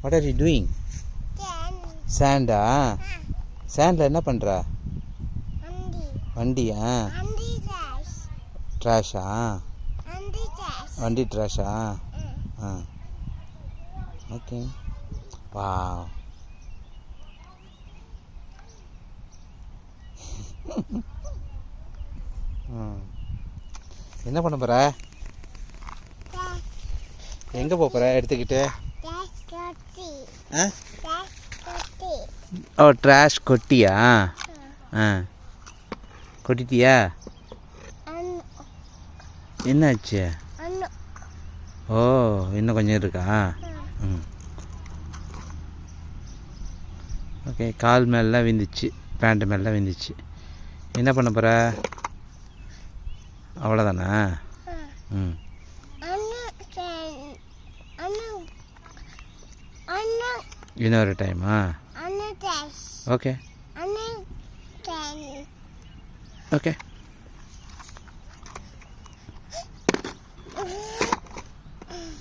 What are you doing? சாண்டா? சாண்டில் என்ன பண்ணுற? வண்டியா? ட்ராஷா? வண்டி ட்ராஷா? ஆ ஓகே. வா என்ன பண்ண போகிற? எங்கே போகிற எடுத்துக்கிட்டு? ஆ ஓ ட்ராஷ் கொட்டியா? ஆ கொட்டிட்டியா? என்னாச்சு? ஓ இன்னும் கொஞ்சம் இருக்கா? ம் ஓகே. கால் மேலாம் விந்துச்சு, பேண்ட்டு மேலாம் விந்துச்சு. என்ன பண்ண போகிற? அவ்வளோதானா? ம் இன்னொரு டைமா? Okay okay.